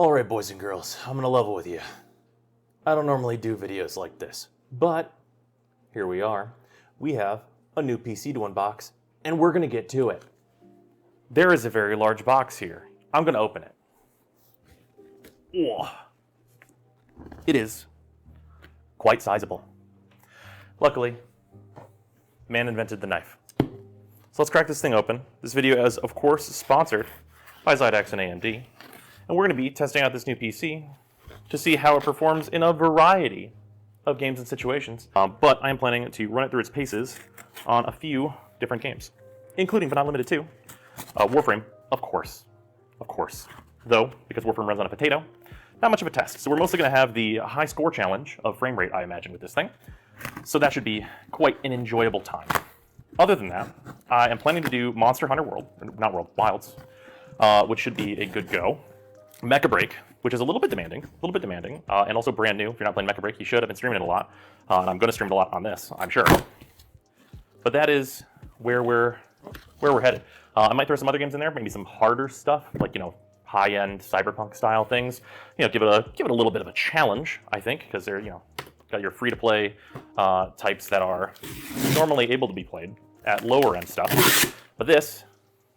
Alright boys and girls, I'm gonna level with you. I don't normally do videos like this, but here we are. We have a new PC to unbox, and we're gonna get to it. There is a very large box here. I'm gonna open it. Whoa. It is quite sizable. Luckily, man invented the knife. So let's crack this thing open. This video is, of course, sponsored by Xidax and AMD. And we're going to be testing out this new PC to see how it performs in a variety of games and situations. But I am planning to run it through its paces on a few different games, including, but not limited to, Warframe, of course. Of course. Though, because Warframe runs on a potato, not much of a test. So we're mostly going to have the high score challenge of frame rate, I imagine, with this thing. So that should be quite an enjoyable time. Other than that, I am planning to do Monster Hunter World, Wilds, which should be a good go. Mecca Break, which is a little bit demanding, and also brand new. If you're not playing Mecca Break, you should. I've been streaming it a lot, and I'm going to stream it a lot on this, I'm sure. But that is where we're headed. I might throw some other games in there, maybe some harder stuff, like, you know, high-end Cyberpunk style things. You know, give it a little bit of a challenge, I think, because they're, you know, got your free-to-play types that are normally able to be played at lower-end stuff. But this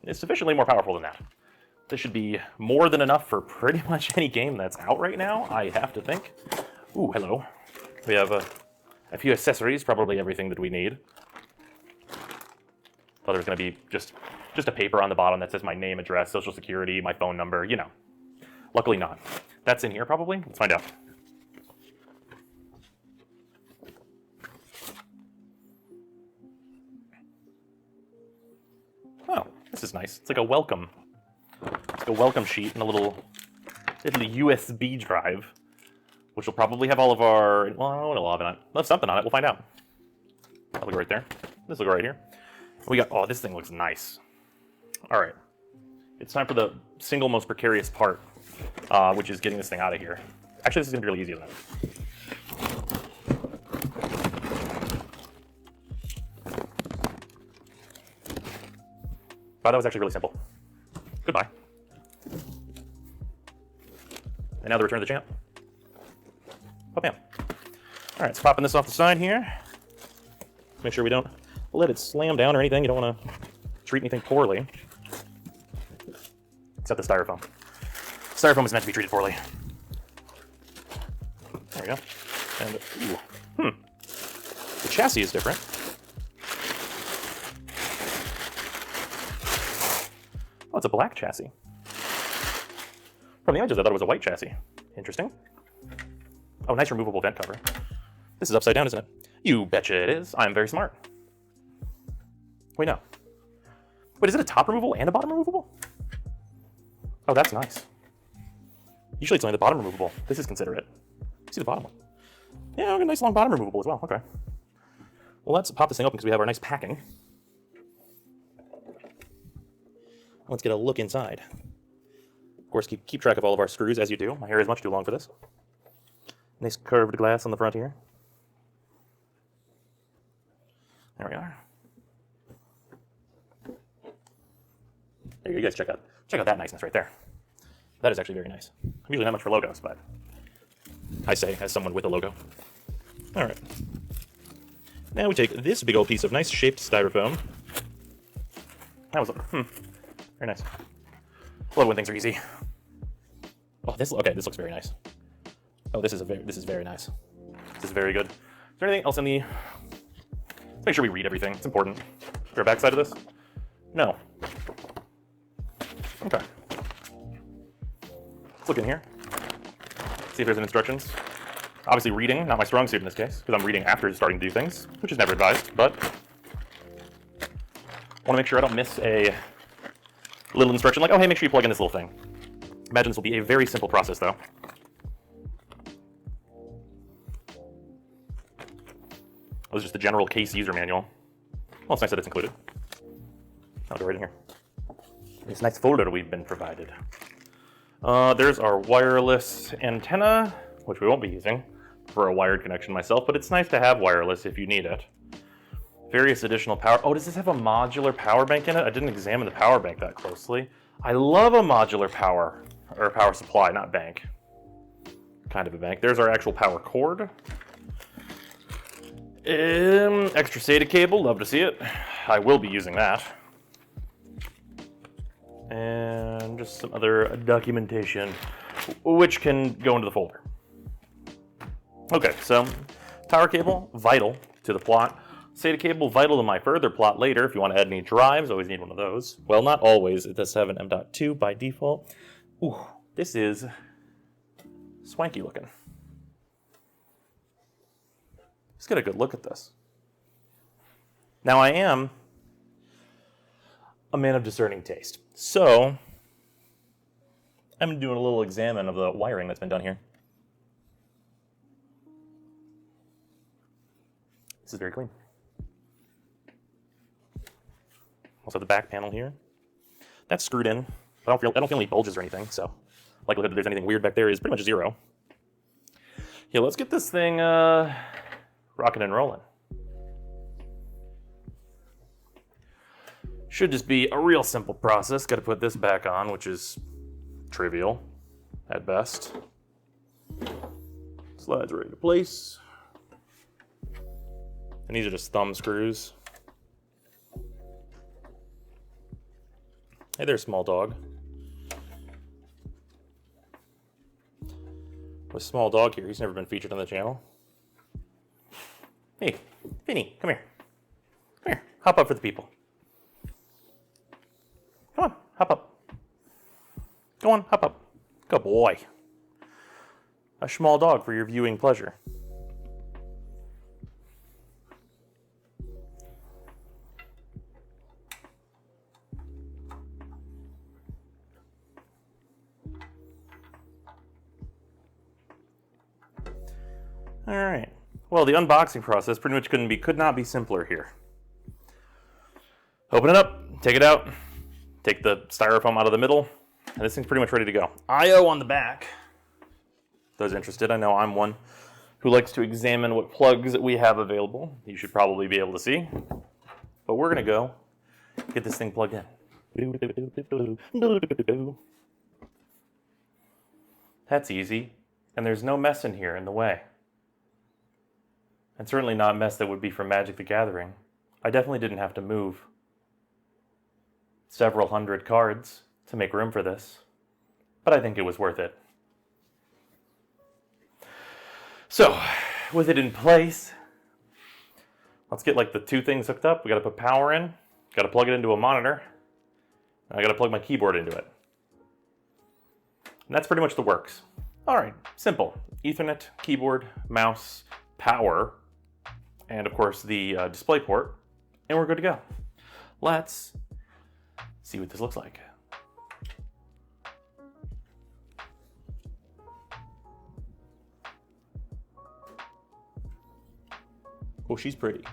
is sufficiently more powerful than that. This should be more than enough for pretty much any game that's out right now, I have to think. Ooh, hello. We have a few accessories, probably everything that we need. Thought there's going to be just a paper on the bottom that says my name, address, social security, my phone number, you know. Luckily not. That's in here probably. Let's find out. Oh, this is nice. It's like a welcome. It's like a welcome sheet and a little USB drive, which will probably have all of our, well, it'll have something on it. We'll find out. That'll go right there. This will go right here. We got, oh, this thing looks nice. All right. It's time for the single most precarious part, which is getting this thing out of here. Actually, this is going to be really easy than that. Wow, that was actually really simple. Goodbye. And now the return of the champ. Oh, bam. All right, so popping this off the side here. Make sure we don't let it slam down or anything. You don't want to treat anything poorly. Except the styrofoam. Styrofoam is meant to be treated poorly. There we go. And, ooh, the chassis is different. Oh, it's a black chassis. From the images, I thought it was a white chassis. Interesting. Oh, nice removable vent cover. This is upside down, isn't it? You betcha it is. I'm very smart. Wait, no. Wait, is it a top removable and a bottom removable? Oh, that's nice. Usually it's only the bottom removable. This is considerate. See the bottom one. Yeah, we got a nice long bottom removable as well. Okay. Well, let's pop this thing open because we have our nice packing. Let's get a look inside. Of course, keep track of all of our screws as you do. My hair is much too long for this. Nice curved glass on the front here. There we are. There you guys check out that niceness right there. That is actually very nice. I'm usually not much for logos, but I say as someone with a logo. All right. Now we take this big old piece of nice shaped styrofoam. That was very nice. Love when things are easy. Oh, this looks very nice. Oh, this is very nice. This is very good. Is there anything else in the? Let's make sure we read everything. It's important. Is there a backside of this? No. Okay. Let's look in here. See if there's any instructions. Obviously, reading not my strong suit in this case because I'm reading after starting to do things, which is never advised. But I want to make sure I don't miss a little instruction like, oh, hey, make sure you plug in this little thing. Imagine this will be a very simple process, though. That was just the general case user manual. Well, it's nice that it's included. I'll go right in here. This nice folder we've been provided. There's our wireless antenna, which we won't be using for a wired connection myself, but it's nice to have wireless if you need it. Various additional power. Oh, does this have a modular power bank in it? I didn't examine the power bank that closely. I love a modular power or power supply, not bank. Kind of a bank. There's our actual power cord. Extra SATA cable, love to see it. I will be using that. And just some other documentation, which can go into the folder. Okay, so power cable, vital to the plot. SATA cable, vital to my further plot later. If you want to add any drives, always need one of those. Well, not always. It does have an M.2 by default. Ooh, this is swanky looking. Let's get a good look at this. Now, I am a man of discerning taste. So, I'm doing a little examine of the wiring that's been done here. This is very clean. Also the back panel here. That's screwed in. I don't feel any bulges or anything, so likelihood that there's anything weird back there is pretty much zero. Yeah, let's get this thing rocking and rolling. Should just be a real simple process. Got to put this back on, which is trivial at best. Slides right into place. And these are just thumb screws. Hey there, small dog. With small dog here, he's never been featured on the channel. Hey, Vinny, come here. Come here, hop up for the people. Come on, hop up. Go on, hop up. Good boy. A small dog for your viewing pleasure. All right. Well, the unboxing process pretty much could not be simpler here. Open it up, take it out, take the styrofoam out of the middle, and this thing's pretty much ready to go. I/O on the back. Those interested, I know I'm one who likes to examine what plugs we have available. You should probably be able to see. But we're gonna go get this thing plugged in. That's easy, and there's no mess in here in the way. And certainly not a mess that would be from Magic the Gathering. I definitely didn't have to move several hundred cards to make room for this, but I think it was worth it. So, with it in place, let's get like the two things hooked up. We gotta put power in, gotta plug it into a monitor, and I gotta plug my keyboard into it. And that's pretty much the works. All right, simple. Ethernet, keyboard, mouse, power, and of course the display port, and we're good to go. Let's see what this looks like. Oh, she's pretty.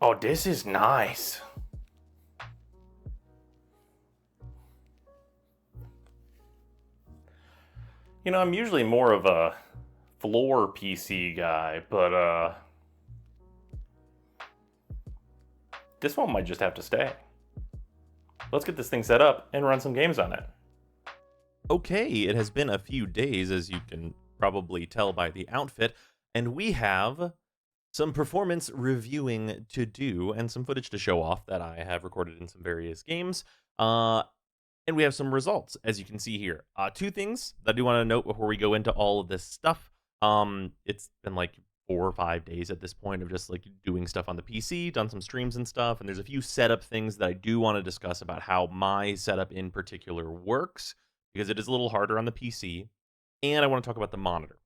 Oh, this is nice. You know, I'm usually more of a floor PC guy, but this one might just have to stay. Let's get this thing set up and run some games on it. Okay, it has been a few days, as you can probably tell by the outfit, and we have some performance reviewing to do and some footage to show off that I have recorded in some various games. And we have some results, as you can see here. Two things that I do want to note before we go into all of this stuff. It's been like 4 or 5 days at this point of just like doing stuff on the PC, done some streams and stuff, and there's a few setup things that I do want to discuss about how my setup in particular works, because it is a little harder on the PC, and I want to talk about the monitor.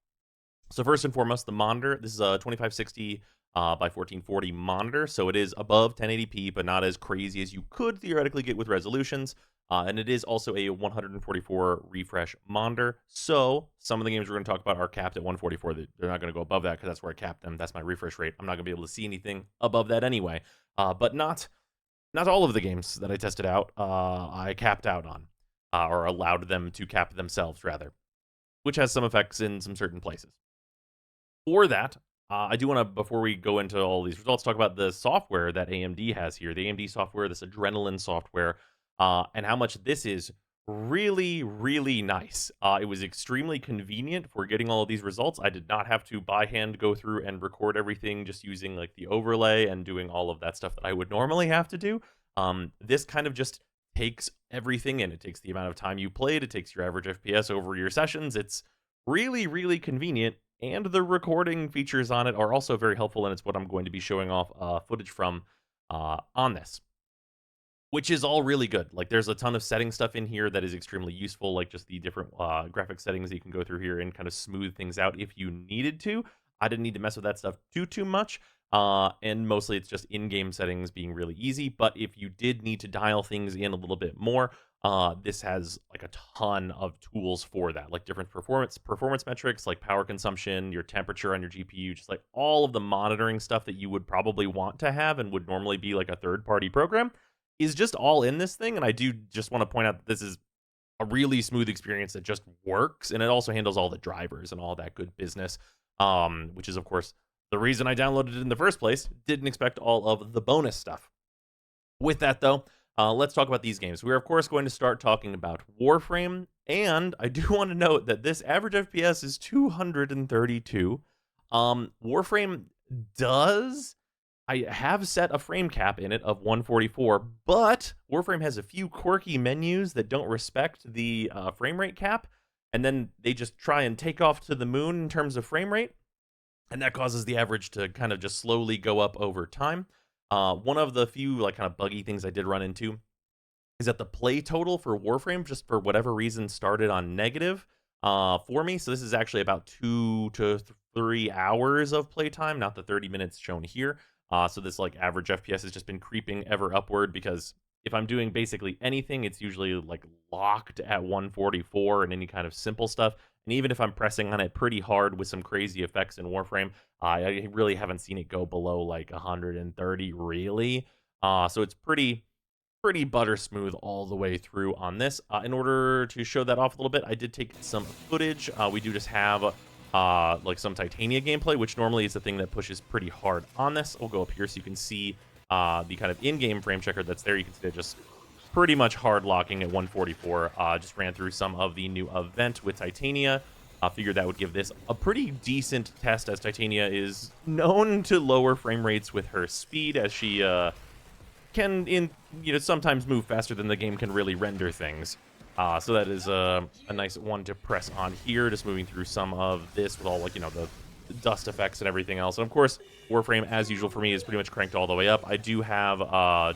So first and foremost, the monitor. This is a 2560 by 1440 monitor, so it is above 1080p, but not as crazy as you could theoretically get with resolutions. And it is also a 144 refresh monitor. So some of the games we're going to talk about are capped at 144. They're not going to go above that because that's where I capped them. That's my refresh rate. I'm not going to be able to see anything above that anyway. But not all of the games that I tested out, I capped out on, or allowed them to cap themselves rather, which has some effects in some certain places. For that, I do want to, before we go into all these results, talk about the software that AMD has here. The AMD software, this Adrenaline software, and how much this is really, really nice. It was extremely convenient for getting all of these results. I did not have to by hand go through and record everything just using like the overlay and doing all of that stuff that I would normally have to do. This kind of just takes everything in. It takes the amount of time you played, it takes your average FPS over your sessions. It's really, really convenient, and the recording features on it are also very helpful, and it's what I'm going to be showing off footage from on this, which is all really good. Like, there's a ton of setting stuff in here that is extremely useful, like just the different graphic settings that you can go through here and kind of smooth things out if you needed to. I didn't need to mess with that stuff too much, and mostly it's just in-game settings being really easy. But if you did need to dial things in a little bit more, this has like a ton of tools for that, like different performance metrics, like power consumption, your temperature on your GPU, just like all of the monitoring stuff that you would probably want to have and would normally be like a third-party program is just all in this thing. And I do just want to point out that this is a really smooth experience that just works, and it also handles all the drivers and all that good business, which is of course the reason I downloaded it in the first place. Didn't expect all of the bonus stuff. With that though, let's talk about these games. We're of course going to start talking about Warframe, and I do want to note that this average FPS is 232. Warframe does, I have set a frame cap in it of 144, but Warframe has a few quirky menus that don't respect the frame rate cap, and then they just try and take off to the moon in terms of frame rate, and that causes the average to kind of just slowly go up over time. One of the few like kind of buggy things I did run into is that the play total for Warframe, just for whatever reason, started on negative for me. So this is actually about 2 to 3 hours of playtime, not the 30 minutes shown here. So this like average FPS has just been creeping ever upward, because if I'm doing basically anything, it's usually like locked at 144 and any kind of simple stuff. And even if I'm pressing on it pretty hard with some crazy effects in Warframe, I really haven't seen it go below like 130 really. So it's pretty butter smooth all the way through on this. In order to show that off a little bit, I did take some footage. We do just have like some Titania gameplay, which normally is the thing that pushes pretty hard on this. I'll go up here so you can see the kind of in-game frame checker that's there. You can see it just pretty much hard locking at 144. Just ran through some of the new event with Titania. I figured that would give this a pretty decent test, as Titania is known to lower frame rates with her speed, as she can sometimes move faster than the game can really render things. So that is a nice one to press on here, just moving through some of this with all like, the dust effects and everything else. And of course, Warframe, as usual for me, is pretty much cranked all the way up. I do have,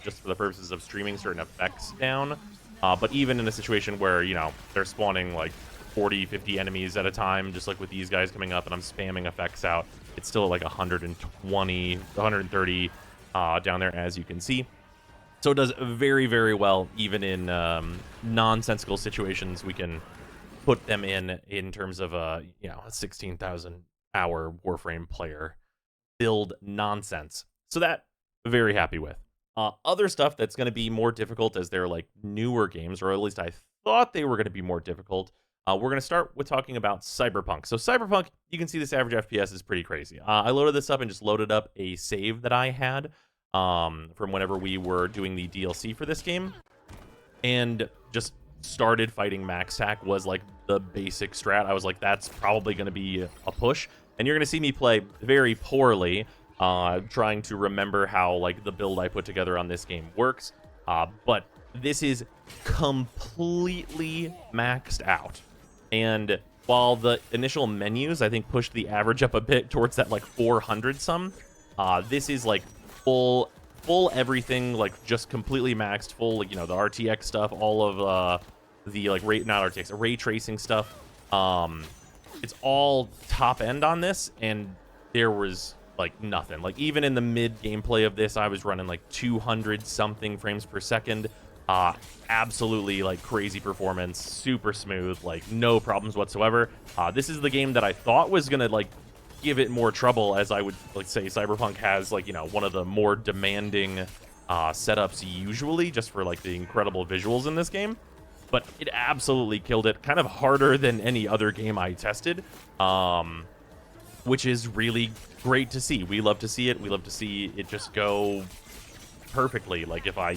just for the purposes of streaming, certain effects down. But even in a situation where, they're spawning like 40, 50 enemies at a time, just like with these guys coming up and I'm spamming effects out, it's still like 120, 130 down there, as you can see. So it does very, very well, even in nonsensical situations. We can put them in terms of a 16,000 hour Warframe player build nonsense. So that, very happy with. Other stuff that's going to be more difficult, as they're like newer games, or at least I thought they were going to be more difficult. We're going to start with talking about Cyberpunk. So Cyberpunk, you can see this average FPS is pretty crazy. I loaded this up and just loaded up a save that I had from whenever we were doing the DLC for this game, and just started fighting max hack. Was like the basic strat. I was like, that's probably going to be a push, and you're going to see me play very poorly, trying to remember how like the build I put together on this game works, but this is completely maxed out. And while the initial menus, I think, pushed the average up a bit towards that like 400 some, this is like full everything, like just completely maxed, full, like, the RTX stuff, all of the like ray tracing stuff. It's all top end on this, and there was like nothing. Like even in the mid gameplay of this, I was running like 200 something frames per second. Absolutely like crazy performance, super smooth, like no problems whatsoever. This is the game that I thought was gonna like give it more trouble, as I would like say Cyberpunk has like one of the more demanding setups usually, just for like the incredible visuals in this game. But it absolutely killed it, kind of harder than any other game I tested. One which is really great to see. We love to see it. We love to see it just go perfectly. Like if I,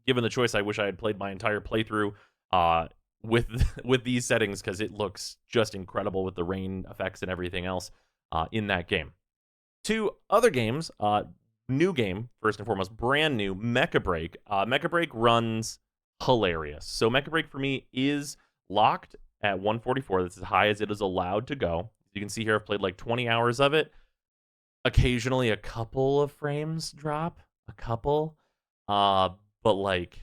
given the choice, I wish I had played my entire playthrough with with these settings because it looks just incredible with the rain effects and everything else in that game. Two other games, new game, first and foremost, brand new, Mecca Break. Mecca Break runs hilarious. So Mecca Break for me is locked at 144. That's as high as it is allowed to go. You can see here I've played like 20 hours of it. Occasionally a couple of frames drop, a couple. But like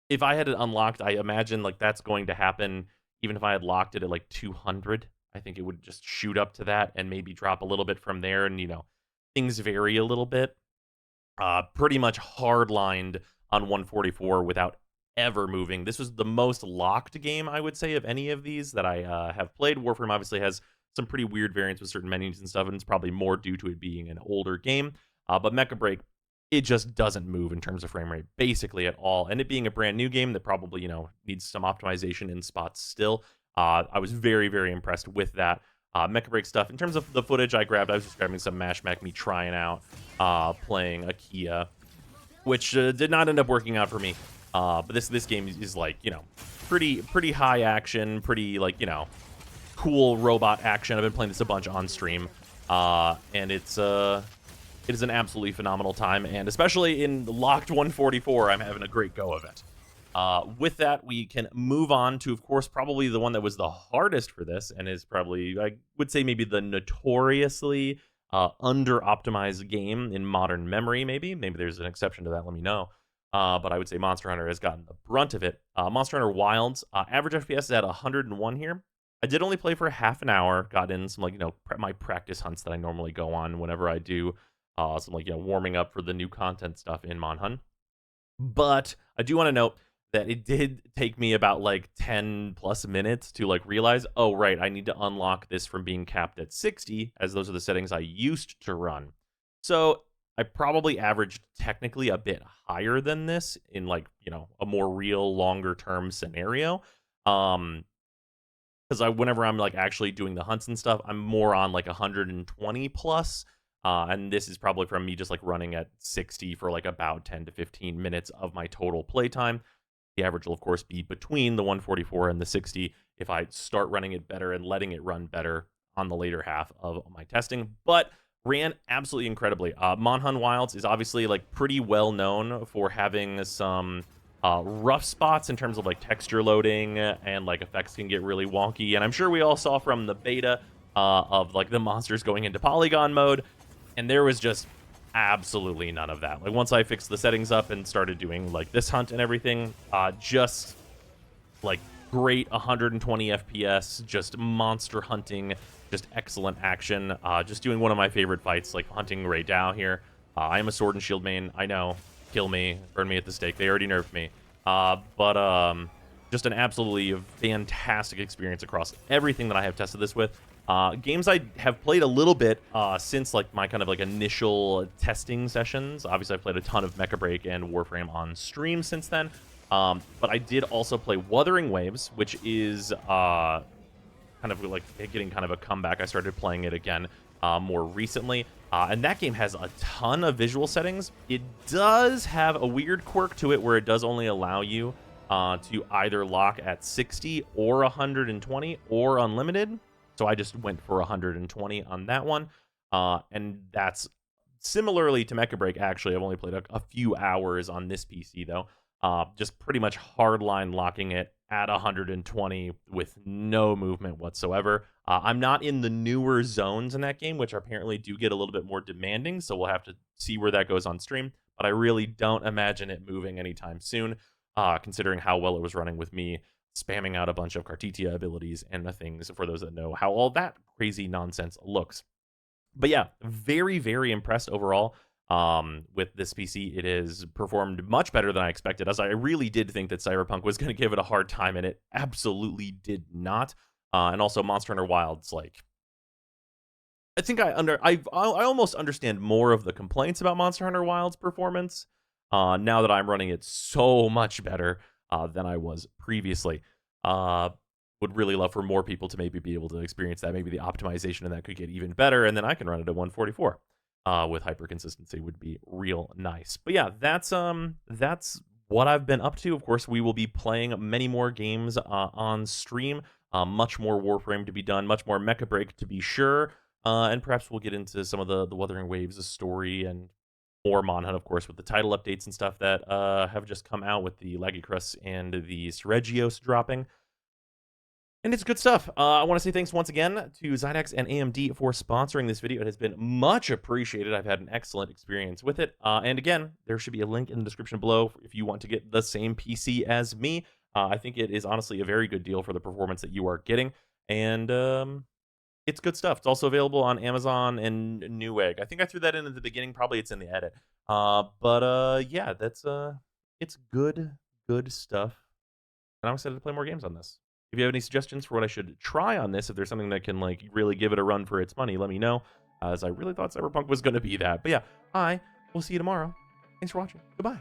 if I had it unlocked, I imagine like that's going to happen even if I had locked it at like 200. I think it would just shoot up to that and maybe drop a little bit from there. And, things vary a little bit. Pretty much hard-lined on 144 without ever moving. This was the most locked game, I would say, of any of these that I have played. Warframe obviously has some pretty weird variants with certain menus and stuff, and it's probably more due to it being an older game. But Mecha Break, it just doesn't move in terms of frame rate, basically at all. And it being a brand new game that probably, needs some optimization in spots still. I was very, very impressed with that. Mecha Break stuff. In terms of the footage I grabbed, I was just grabbing some Mash Mech, me trying out playing Akia, which did not end up working out for me. But this game is like, pretty high action, pretty like, cool robot action. I've been playing this a bunch on stream, and it is an absolutely phenomenal time, and especially in locked 144, I'm having a great go of it. With that, we can move on to, of course, probably the one that was the hardest for this, and is probably, I would say, maybe the notoriously under-optimized game in modern memory, maybe. Maybe there's an exception to that, let me know. But I would say Monster Hunter has gotten the brunt of it. Monster Hunter Wilds, average FPS is at 101 here. I did only play for half an hour, got in some, my practice hunts that I normally go on whenever I do some, warming up for the new content stuff in Mon Hun. But I do want to note that it did take me about 10 plus minutes to realize, oh right, I need to unlock this from being capped at 60, as those are the settings I used to run. So I probably averaged technically a bit higher than this in a more real longer term scenario. Because whenever I'm actually doing the hunts and stuff, I'm more on 120 plus. And this is probably from me just running at 60 for about 10 to 15 minutes of my total playtime. The average will, of course, be between the 144 and the 60 if I start running it better and letting it run better on the later half of my testing. But ran absolutely incredibly. Mon Hun Wilds is obviously pretty well known for having some rough spots in terms of texture loading, and effects can get really wonky. And I'm sure we all saw from the beta of the monsters going into polygon mode, and there was just absolutely none of that. Once I fixed the settings up and started doing this hunt and everything, just great 120 FPS, just monster hunting, just excellent action. Just doing one of my favorite fights, hunting Ray Dow here. I am a sword and shield main. I know, kill me, burn me at the stake. They already nerfed me, but just an absolutely fantastic experience across everything that I have tested this with. Games I have played a little bit since my kind of initial testing sessions. Obviously, I've played a ton of Mecha Break and Warframe on stream since then. But I did also play Wuthering Waves, which is kind of getting kind of a comeback. I started playing it again more recently. And that game has a ton of visual settings. It does have a weird quirk to it where it does only allow you to either lock at 60 or 120 or unlimited. So I just went for 120 on that one. And that's similarly to Mecha Break, actually. I've only played a few hours on this PC, though. Just pretty much hardline locking it at 120 with no movement whatsoever. I'm not in the newer zones in that game, which apparently do get a little bit more demanding, so we'll have to see where that goes on stream. But I really don't imagine it moving anytime soon, considering how well it was running with me spamming out a bunch of Cartitia abilities and the things, for those that know how all that crazy nonsense looks. But yeah, very, very impressed overall with this PC. It has performed much better than I expected, as I really did think that Cyberpunk was going to give it a hard time, and it absolutely did not. And also Monster Hunter Wilds, I think I almost understand more of the complaints about Monster Hunter Wilds performance now that I'm running it so much better than I was previously. would really love for more people to maybe be able to experience that. Maybe the optimization in that could get even better, and then I can run it at 144 with hyper consistency would be real nice. But yeah, that's what I've been up to. Of course, we will be playing many more games on stream. Much more Warframe to be done, much more Mecca Break to be sure, and perhaps we'll get into some of the Wuthering Waves story and more Monhunt, of course, with the title updates and stuff that have just come out with the Laggy Crust and the Seregios dropping. And it's good stuff. I want to say thanks once again to Xidax and AMD for sponsoring this video. It has been much appreciated. I've had an excellent experience with it. And again, there should be a link in the description below if you want to get the same PC as me. I think it is honestly a very good deal for the performance that you are getting. And it's good stuff. It's also available on Amazon and Newegg. I think I threw that in at the beginning. Probably it's in the edit. Yeah, that's it's good stuff. And I'm excited to play more games on this. If you have any suggestions for what I should try on this, if there's something that can like really give it a run for its money, let me know, as I really thought Cyberpunk was going to be that. But yeah, we'll see you tomorrow. Thanks for watching. Goodbye.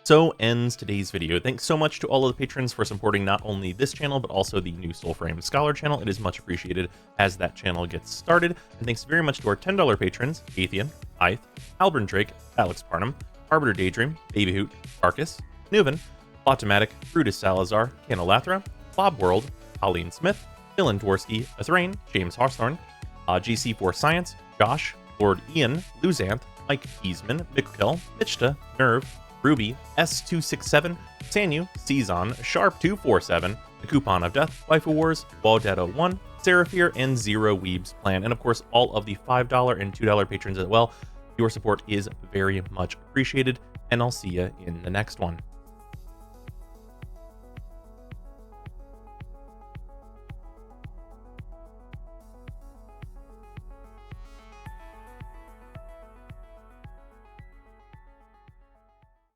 So ends today's video. Thanks so much to all of the patrons for supporting not only this channel, but also the new Soulframe Scholar channel. It is much appreciated as that channel gets started. And thanks very much to our $10 patrons, Atheon, Ith, Albert Drake, Alex Parnham, Arbiter Daydream, Babyhoot, Arcus, Nuven, Automatic, Brutus Salazar, Canolathra, Bob World, Colleen Smith, Dylan Dworsky, Athrain, James Hawthorne, GC4 Science, Josh, Lord Ian, Luzanth, Mike Easman, Mikkel, Mitchta, Nerve, Ruby, S267, Sanu, Cezon, Sharp247, The Coupon of Death, Waifu Wars, Waldado1, Seraphir, and Zero Weebs Plan, and of course all of the $5 and $2 patrons as well. Your support is very much appreciated, and I'll see you in the next one.